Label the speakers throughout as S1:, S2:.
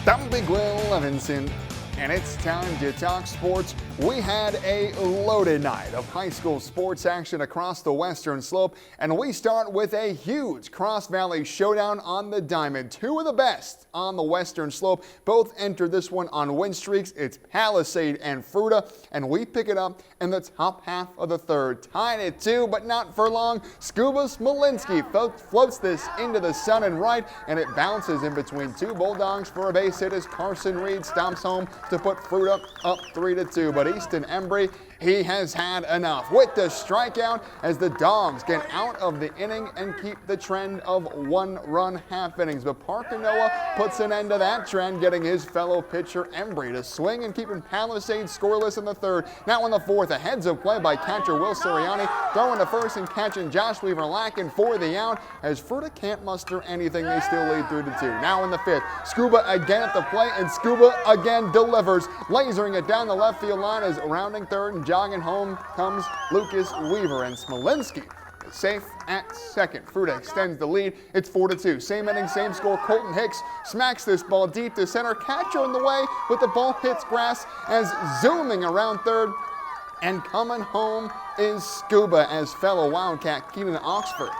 S1: I'm Big Will Levinson, and it's time to talk sports. We had a loaded night of high school sports action across the Western Slope, and we start with a huge Cross Valley showdown on the diamond. Two of the best on the Western Slope both entered this one on win streaks. It's Palisade and Fruita, and we pick it up in the top half of the third. Tied at 2, but not for long. Scuba Smolinski floats this into the sun and right, and it bounces in between two Bulldogs for a base hit as Carson Reed stomps home to put Fruita up 3-2. But Easton Embry, he has had enough with the strikeout as the Dogs get out of the inning and keep the trend of 1-run half innings. But Parker Noah puts an end to that trend, getting his fellow pitcher Embry to swing and keeping Palisade scoreless in the third. Now in the fourth, a heads-up play by catcher Will Sirianni, throwing to first and catching Josh Weaver lacking for the out as Fruita can't muster anything. They still lead 3-2. Now in the fifth, Scuba again at the plate, and Scuba again delivers, lasering it down the left field line as rounding third and jogging home comes Lucas Weaver, and Smolinski is safe at second. Fruita extends the lead. It's 4-2. Same inning, same score. Colton Hicks smacks this ball deep to center. Catcher in the way, but the ball hits grass as zooming around third. And coming home is Scuba as fellow Wildcat Keenan Oxford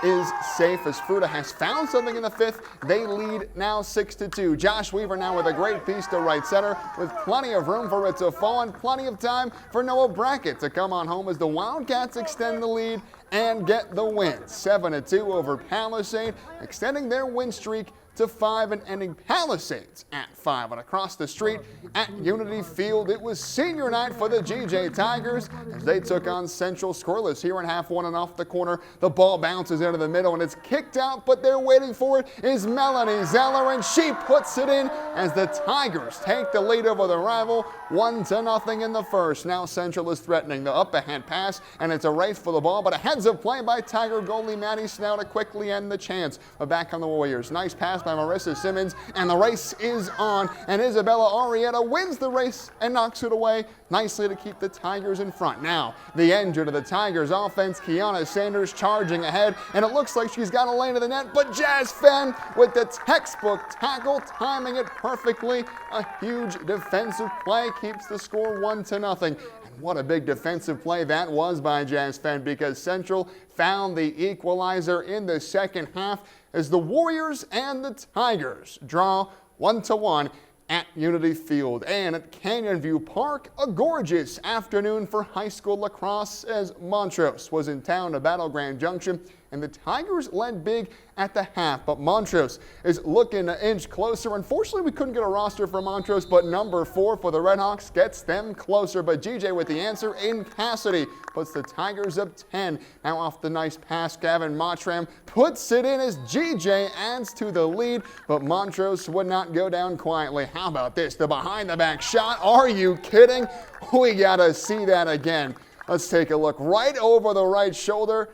S1: is safe as Fruita has found something in the fifth. They lead now 6-2. Josh Weaver now with a great piece to right center with plenty of room for it to fall and plenty of time for Noah Brackett to come on home as the Wildcats extend the lead and get the win. 7-2 over Palisade, extending their win streak to 5 and ending Palisades at 5. And across the street at Unity Field, it was senior night for the GJ Tigers as they took on Central scoreless here in half one, and off the corner the ball bounces into the middle and it's kicked out, but they're waiting for it is Melanie Zeller, and she puts it in as the Tigers take the lead over the rival 1-0 in the first. Now Central is threatening the up ahead pass, and it's a race for the ball, but a heads-up play by Tiger goalie Maddie Snell to quickly end the chance. But back on the Warriors, nice pass by Marissa Simmons, and the race is on, and Isabella Arrieta wins the race and knocks it away nicely to keep the Tigers in front. Now the engine of the Tigers offense, Kiana Sanders charging ahead, and it looks like she's got a lane to the net, but Jazz Fenn with the textbook tackle, timing it perfectly. A huge defensive play keeps the score 1-0. And what a big defensive play that was by Jazz Fenn, because Central found the equalizer in the second half as the Warriors and the Tigers draw 1-1 at Unity Field. And at Canyon View Park, a gorgeous afternoon for high school lacrosse as Montrose was in town to battle Grand Junction, and the Tigers led big at the half, but Montrose is looking an inch closer. Unfortunately, we couldn't get a roster for Montrose, but number 4 for the Redhawks gets them closer. But GJ with the answer, Aiden Cassidy puts the Tigers up 10. Now off the nice pass, Gavin Mottram puts it in as GJ adds to the lead, but Montrose would not go down quietly. How about this, the behind-the-back shot? Are you kidding? We gotta see that again. Let's take a look right over the right shoulder.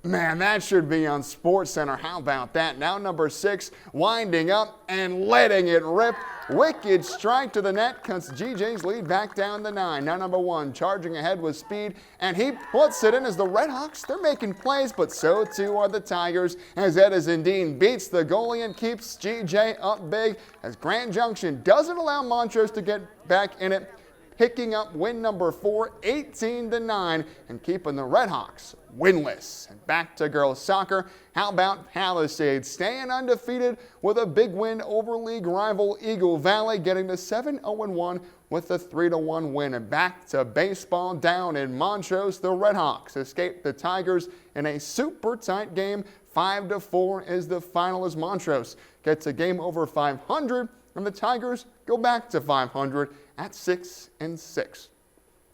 S1: Man, that should be on SportsCenter. How about that? Now number 6 winding up and letting it rip. Wicked strike to the net cuts GJ's lead back down to 9. Now number 1 charging ahead with speed, and he puts it in as the Redhawks, they're making plays, but so too are the Tigers as Edison Dean beats the goalie and keeps GJ up big as Grand Junction doesn't allow Montrose to get back in it, picking up win number 4, 18-9, and keeping the Redhawks winless. And back to girls soccer. How about Palisade staying undefeated with a big win over league rival Eagle Valley, getting to 7-0-1 with a 3-1 win. And back to baseball down in Montrose, the Redhawks escaped the Tigers in a super tight game. 5-4 is the final as Montrose gets a game over 500, and the Tigers go back to 500 at 6-6.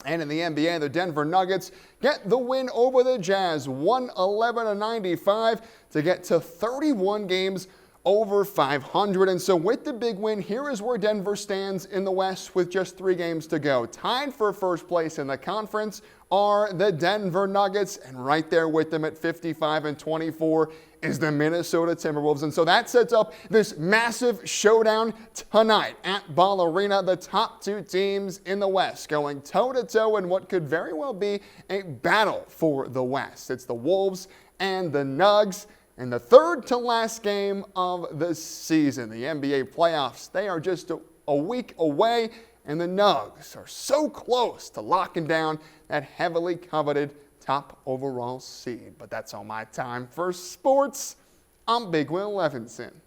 S1: And in the NBA, the Denver Nuggets get the win over the Jazz, 111-95 to get to 31 games over 500. And so with the big win, here is where Denver stands in the West with just 3 games to go. Tied for first place in the conference are the Denver Nuggets, and right there with them at 55-24 is the Minnesota Timberwolves. And so that sets up this massive showdown tonight at Ball Arena. The top 2 teams in the West going toe-to-toe in what could very well be a battle for the West. It's the Wolves and the Nugs. in the third to last game of the season. The NBA playoffs, they are just a week away, and the Nugs are so close to locking down that heavily coveted top overall seed. But that's all my time for sports. I'm Big Will Levinson.